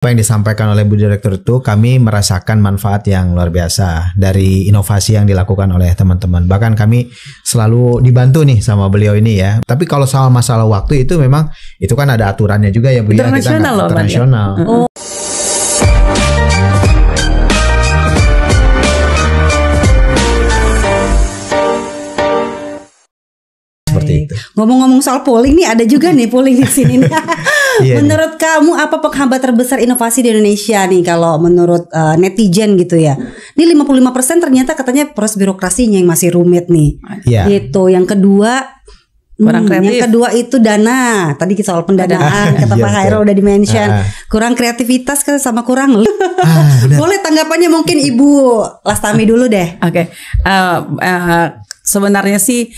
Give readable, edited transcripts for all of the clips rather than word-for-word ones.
Apa yang disampaikan oleh Bu Direktur itu kami merasakan manfaat yang luar biasa dari inovasi yang dilakukan oleh teman-teman. Bahkan kami selalu dibantu nih sama beliau ini ya. Tapi kalau soal masalah waktu itu memang itu kan ada aturannya juga ya Bu ya. Kita nggak internasional. Seperti itu. Ngomong-ngomong soal polling nih, ada juga nih polling di sini. Menurut kamu apa penghambat terbesar inovasi di Indonesia nih kalau menurut netizen gitu ya? Ini 55% ternyata katanya proses birokrasinya yang masih rumit nih. Gitu. Yang kedua kurang kreatif. Yang kedua itu dana. Tadi soal pendanaan kata Pak Hairul udah di-mention. Kurang kreativitas sama kurang. Boleh tanggapannya mungkin Ibu Lastami dulu deh. Oke. Sebenarnya sih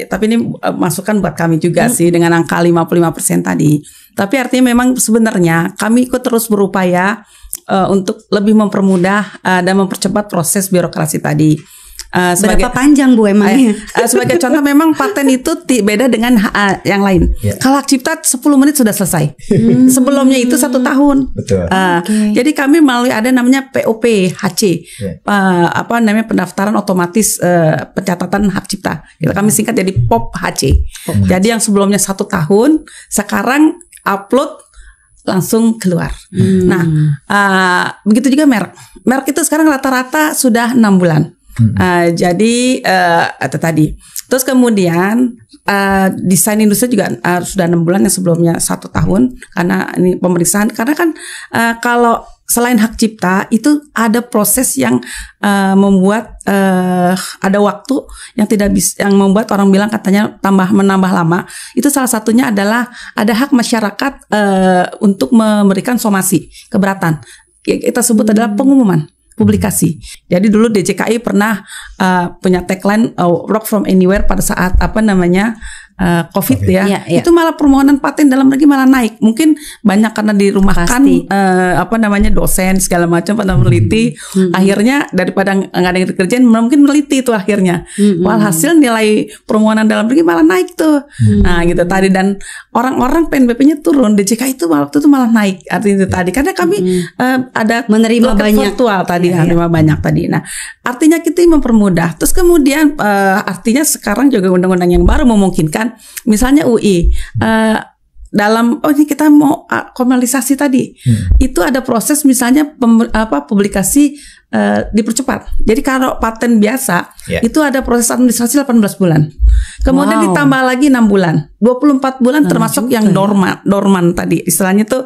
tapi ini masukan buat kami juga sih dengan angka 55% tadi. Tapi artinya memang sebenarnya kami ikut terus berupaya untuk lebih mempermudah dan mempercepat proses birokrasi tadi. Berapa panjang Bu emangnya? Sebagai contoh memang paten itu beda dengan yang lain. Kalau hak cipta 10 menit sudah selesai. Sebelumnya itu 1 tahun. Betul. Jadi kami melalui ada namanya POP HC, apa namanya pendaftaran otomatis pencatatan hak cipta. Kami singkat jadi POP HC. Jadi yang sebelumnya 1 tahun, sekarang upload langsung keluar. Nah, begitu juga merek. Merek itu sekarang rata-rata sudah 6 bulan. Jadi itu tadi. Terus kemudian desain industri juga sudah 6 bulan yang sebelumnya 1 tahun karena ini pemeriksaan. Karena kan kalau selain hak cipta itu ada proses yang membuat ada waktu yang tidak bisa, yang membuat orang bilang katanya menambah lama. Itu salah satunya adalah ada hak masyarakat untuk memberikan somasi keberatan. Kita sebut adalah pengumuman publikasi. Jadi dulu DJKI pernah punya tagline work from anywhere pada saat COVID ya. Itu malah permohonan paten dalam negeri malah naik. Mungkin banyak karena dirumahkan dosen segala macam pada meneliti. Akhirnya daripada nggak ada yang dikerjain, mungkin meneliti itu akhirnya. Walhasil nilai permohonan dalam negeri malah naik tuh. Nah gitu tadi, dan orang-orang PNBP-nya turun, DJKI itu waktu itu malah naik. Artinya itu tadi karena kami ada menerima banyak virtual tadi, menerima banyak tadi. Nah artinya kita mempermudah. Terus kemudian artinya sekarang juga undang-undang yang baru memungkinkan. Misalnya UI dalam ini kita mau komersialisasi tadi, itu ada proses misalnya publikasi dipercepat. Jadi kalau paten biasa itu ada proses administrasi 18 bulan. Kemudian ditambah lagi 6 bulan, 24 bulan termasuk yang dorman tadi. Istilahnya tuh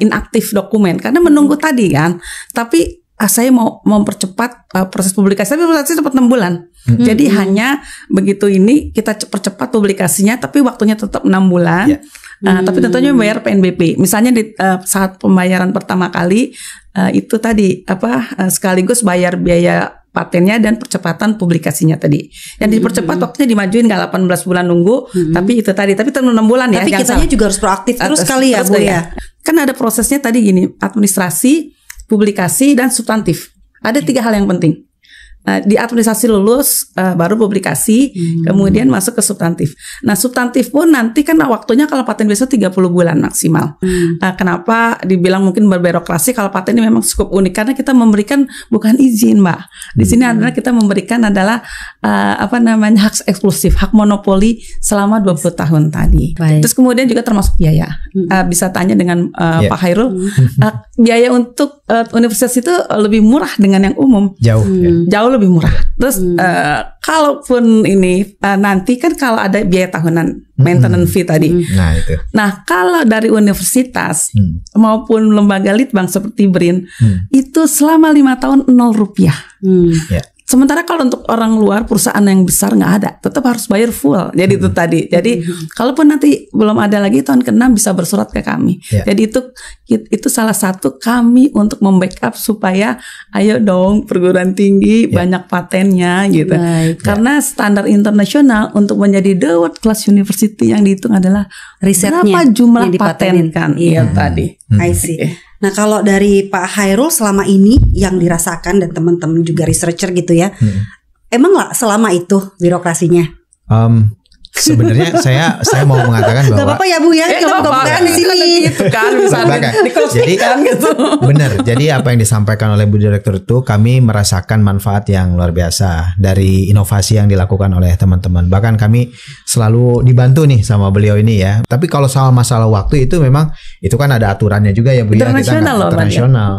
inaktif dokumen karena menunggu tadi kan. Tapi saya mau mempercepat proses publikasi, tapi publikasi cepat 6 bulan. Jadi hanya begitu ini kita percepat publikasinya, tapi waktunya tetap 6 bulan. Tapi tentunya bayar PNBP. Misalnya di saat pembayaran pertama kali itu tadi sekaligus bayar biaya patennya dan percepatan publikasinya tadi. Yang dipercepat waktunya dimajuin nggak 18 bulan nunggu, tapi itu tadi. Tapi tetap 6 bulan ya. Tapi kitanya juga harus proaktif terus kali ya Bu ya. Kan ada prosesnya tadi gini, administrasi, publikasi, dan substantif. Ada 3 hal yang penting. Di administrasi lulus, baru publikasi, kemudian masuk ke substantif. Nah substantif pun nanti kan waktunya kalau paten biasa 30 bulan maksimal. Kenapa dibilang mungkin berbirokrasi? Kalau paten ini memang cukup unik karena kita memberikan bukan izin Mbak. Di sini adalah kita memberikan adalah hak eksklusif, hak monopoli selama 20 tahun tadi. Terus kemudian juga termasuk biaya. Bisa tanya dengan Pak Hairul, biaya untuk universitas itu lebih murah dengan yang umum. Jauh lebih murah. Terus kalaupun ini nanti kan kalau ada biaya tahunan maintenance fee tadi. Nah kalau dari universitas maupun lembaga litbang seperti BRIN itu selama 5 tahun 0 rupiah. Sementara kalau untuk orang luar, perusahaan yang besar nggak ada, tetap harus bayar full. Jadi itu tadi. Jadi kalaupun nanti belum ada lagi tahun ke-6 bisa bersurat ke kami. Jadi itu salah satu kami untuk membackup supaya ayo dong perguruan tinggi banyak patennya gitu. Karena standar internasional untuk menjadi the world class university yang dihitung adalah risetnya, berapa jumlah paten kan. Tadi. I see. Nah kalau dari Pak Hairul selama ini yang dirasakan dan teman-teman juga researcher gitu ya, emang lah selama itu birokrasinya? Sebenarnya saya mau mengatakan bahwa Gak apa-apa ya Bu ya, kita buka-bukaan di sini. Gitu kan, misalnya jadi gitu. benar. Jadi apa yang disampaikan oleh Bu Direktur itu kami merasakan manfaat yang luar biasa dari inovasi yang dilakukan oleh teman-teman. Bahkan kami selalu dibantu nih sama beliau ini ya. Tapi kalau soal masalah waktu itu memang itu kan ada aturannya juga ya Bu ya. Kita internasional.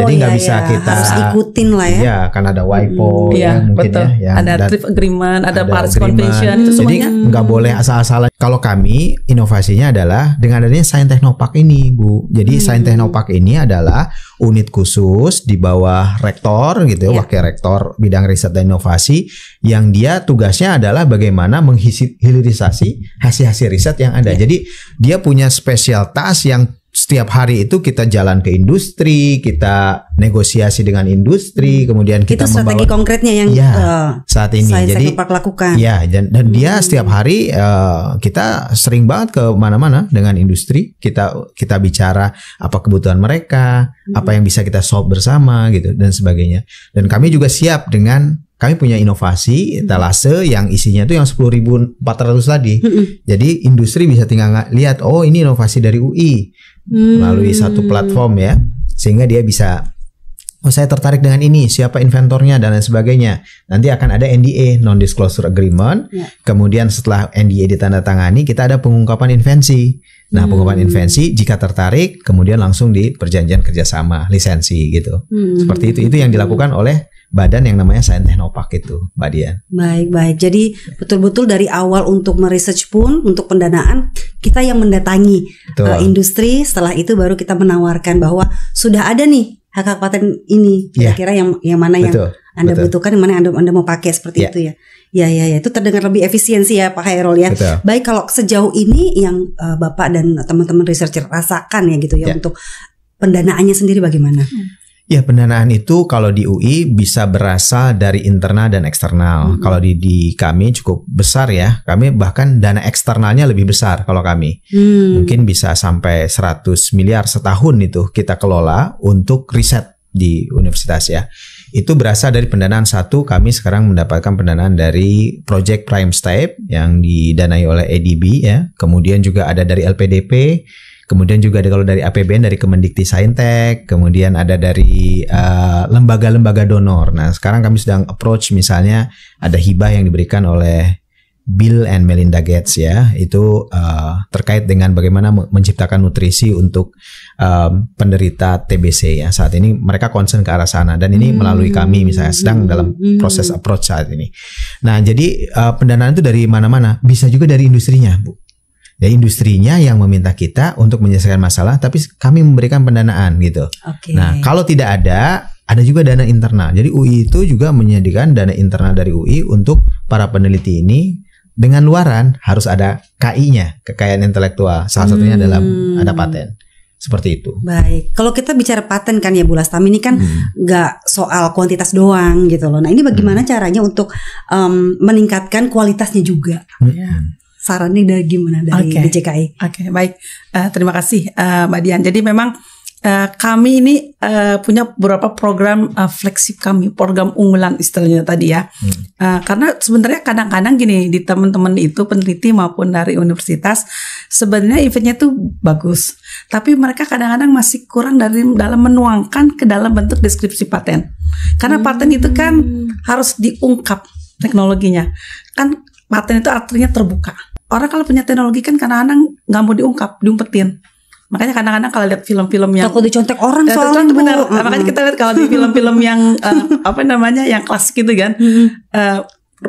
Jadi nggak bisa kita harus ikutin lah ya. Iya, kan ada WIPO ya, mungkin betul. ya. Ada trip agreement, ada Paris Convention itu semuanya. Jadi nggak boleh asal-asalan. Kalau kami inovasinya adalah dengan adanya Science Technopark ini Bu. Jadi Science Technopark ini adalah unit khusus di bawah rektor gitu ya, wakil rektor bidang riset dan inovasi yang dia tugasnya adalah bagaimana menghilirisasi hasil-hasil riset yang ada. Jadi dia punya spesial task yang setiap hari itu kita jalan ke industri, kita negosiasi dengan industri, kemudian kita itu strategi konkretnya yang saat ini. Science Jadi Technopark lakukan. Ya, dan dia setiap hari kita sering banget ke mana-mana dengan industri. Kita bicara apa kebutuhan mereka, apa yang bisa kita solve bersama gitu dan sebagainya. Dan kami juga siap dengan kami punya inovasi etalase yang isinya tuh yang 10.400 tadi. Jadi industri bisa tinggal lihat, oh ini inovasi dari UI melalui satu platform ya, sehingga dia bisa, oh saya tertarik dengan ini, siapa inventornya dan lain sebagainya. Nanti akan ada NDA, non-disclosure agreement. Kemudian setelah NDA ditandatangani, kita ada pengungkapan invensi. Nah, pengungkapan invensi jika tertarik, kemudian langsung di perjanjian kerjasama lisensi gitu. Seperti itu yang dilakukan oleh badan yang namanya Science Technopark itu, Mbak Dian. Baik. Jadi betul-betul dari awal untuk meresearch pun, untuk pendanaan kita yang mendatangi industri. Setelah itu baru kita menawarkan bahwa sudah ada nih hak paten ini. Kira-kira yang mana yang Anda butuhkan, yang mana yang Anda mau pakai seperti itu ya. Ya, itu terdengar lebih efisiensi ya Pak Khairul ya. Baik, kalau sejauh ini yang Bapak dan teman-teman researcher rasakan ya gitu ya untuk pendanaannya sendiri bagaimana? Ya, pendanaan itu kalau di UI bisa berasal dari internal dan eksternal. Kalau di kami cukup besar ya. Kami bahkan dana eksternalnya lebih besar kalau kami. Mungkin bisa sampai 100 miliar setahun itu kita kelola untuk riset di universitas ya. Itu berasal dari pendanaan satu. Kami sekarang mendapatkan pendanaan dari Project Prime Step yang didanai oleh ADB ya. Kemudian juga ada dari LPDP. Kemudian juga ada kalau dari APBN dari Kemendikti Saintek, kemudian ada dari lembaga-lembaga donor. Nah, sekarang kami sedang approach misalnya ada hibah yang diberikan oleh Bill and Melinda Gates ya. Itu terkait dengan bagaimana menciptakan nutrisi untuk penderita TBC ya. Saat ini mereka concern ke arah sana dan ini melalui kami misalnya sedang dalam proses approach saat ini. Nah, jadi pendanaan itu dari mana-mana, bisa juga dari industrinya, Bu. Ya, industrinya yang meminta kita untuk menyelesaikan masalah, tapi kami memberikan pendanaan gitu. Nah, kalau tidak ada juga dana internal. Jadi UI itu juga menyediakan dana internal dari UI untuk para peneliti ini. Dengan luaran harus ada KI-nya, kekayaan intelektual. Salah satunya adalah ada paten. Seperti itu. Baik, kalau kita bicara paten kan ya Bu Lastami, ini kan nggak soal kuantitas doang gitu loh. Nah, ini bagaimana caranya untuk meningkatkan kualitasnya juga? Sarannya dari gimana dari DJKI? Oke, baik. Terima kasih Mbak Dian. Jadi memang kami ini punya beberapa program flagship kami, program unggulan istilahnya tadi ya. Karena sebenarnya kadang-kadang gini, di teman-teman itu peneliti maupun dari universitas, sebenarnya eventnya tuh bagus, tapi mereka kadang-kadang masih kurang dalam menuangkan ke dalam bentuk deskripsi paten. Karena paten itu kan harus diungkap teknologinya. Kan paten itu artinya terbuka. Orang kalau punya teknologi kan kadang-kadang nggak mau diumpetin. Makanya kadang-kadang kalau lihat film-film yang takut dicontek orang soalnya benar. Makanya kita lihat kalau di film-film yang yang klasik gitu kan,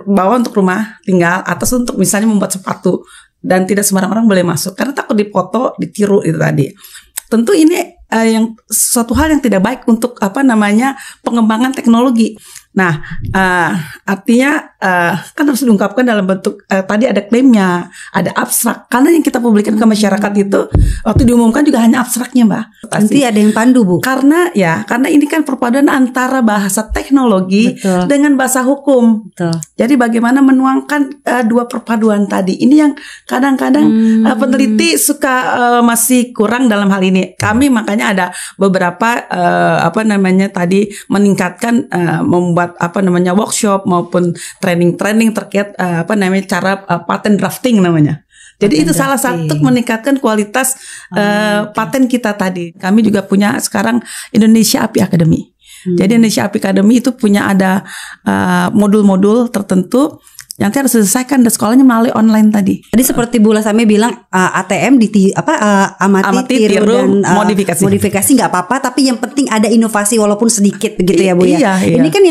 bawa untuk rumah tinggal, atas untuk misalnya membuat sepatu, dan tidak sembarang orang boleh masuk karena takut dipoto, ditiru itu tadi. Tentu ini yang suatu hal yang tidak baik untuk pengembangan teknologi. Nah, artinya kan harus diungkapkan dalam bentuk tadi ada klaimnya, ada abstrak. Karena yang kita publikkan ke masyarakat itu waktu diumumkan juga hanya abstraknya, Mbak. Nanti ada yang pandu, Bu. Karena ini kan perpaduan antara bahasa teknologi dengan bahasa hukum. Jadi bagaimana menuangkan dua perpaduan tadi. Ini yang kadang-kadang peneliti suka masih kurang dalam hal ini. Kami makanya makanya ada beberapa tadi meningkatkan membuat workshop maupun training terkait cara patent drafting namanya. Jadi itu salah satu meningkatkan kualitas paten kita tadi. Kami juga punya sekarang Indonesia API Academy. Jadi Indonesia API Academy itu punya ada modul-modul tertentu yang nanti harus diselesaikan dan sekolahnya melalui online tadi. Jadi seperti Bu Lasami bilang ATM amati, tiru dan modifikasi nggak apa-apa, tapi yang penting ada inovasi walaupun sedikit begitu ya Bu ya. Iya. Ini kan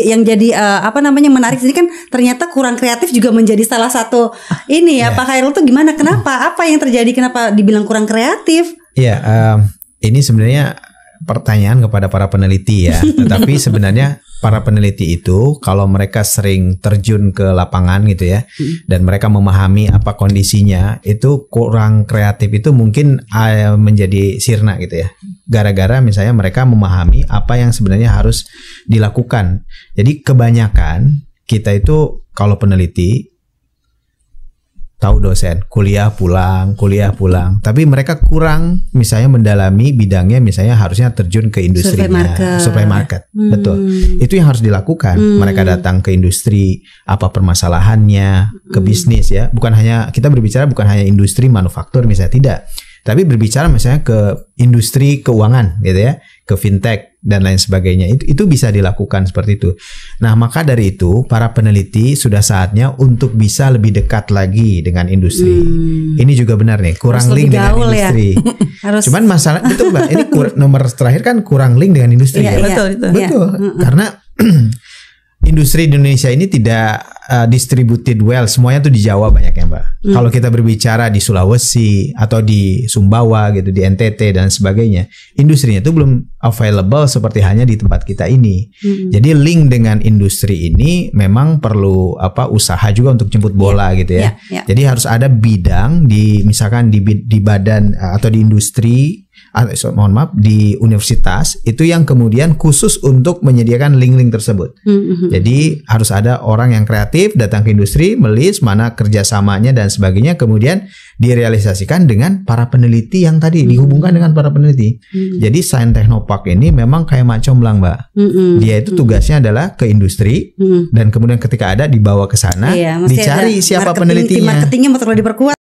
yang jadi menarik ini kan ternyata kurang kreatif juga menjadi salah satu ini ya Pak Khairul tuh gimana? Kenapa? Apa yang terjadi? Kenapa dibilang kurang kreatif? Iya, ini sebenarnya pertanyaan kepada para peneliti ya. Tetapi sebenarnya para peneliti itu kalau mereka sering terjun ke lapangan gitu ya, dan mereka memahami apa kondisinya, itu kurang kreatif itu mungkin menjadi sirna gitu ya. Gara-gara misalnya mereka memahami apa yang sebenarnya harus dilakukan. Jadi kebanyakan kita itu kalau peneliti tahu dosen, kuliah pulang, tapi mereka kurang misalnya mendalami bidangnya, misalnya harusnya terjun ke industrinya, supply market. Betul. Itu yang harus dilakukan. Mereka datang ke industri, apa permasalahannya, ke bisnis ya. Bukan hanya kita berbicara bukan hanya industri manufaktur misalnya, tidak. Tapi berbicara misalnya ke industri keuangan gitu ya, ke fintech dan lain sebagainya. Itu bisa dilakukan seperti itu. Nah, maka dari itu para peneliti sudah saatnya untuk bisa lebih dekat lagi dengan industri. Ini juga benar nih, kurang link dengan industri. Ya? Cuman masalah itu Mbak, ini nomor terakhir kan kurang link dengan industri. Iya, betul. Karena industri di Indonesia ini tidak distributed well, semuanya tuh di Jawa banyak ya Mbak. Kalau kita berbicara di Sulawesi atau di Sumbawa gitu, di NTT dan sebagainya, industrinya itu belum available seperti hanya di tempat kita ini. Jadi link dengan industri ini memang perlu usaha juga untuk jemput bola gitu ya. Jadi harus ada bidang misalkan di badan atau di industri, di universitas itu yang kemudian khusus untuk menyediakan link-link tersebut. Jadi harus ada orang yang kreatif datang ke industri, melis mana kerjasamanya dan sebagainya, kemudian direalisasikan dengan para peneliti yang tadi dihubungkan dengan para peneliti. Jadi Sains Technopark ini memang kayak Mak Comblang Mbak. Dia itu tugasnya adalah ke industri dan kemudian ketika ada dibawa ke sana, dicari siapa penelitinya. Marketingnya perlu diperkuat.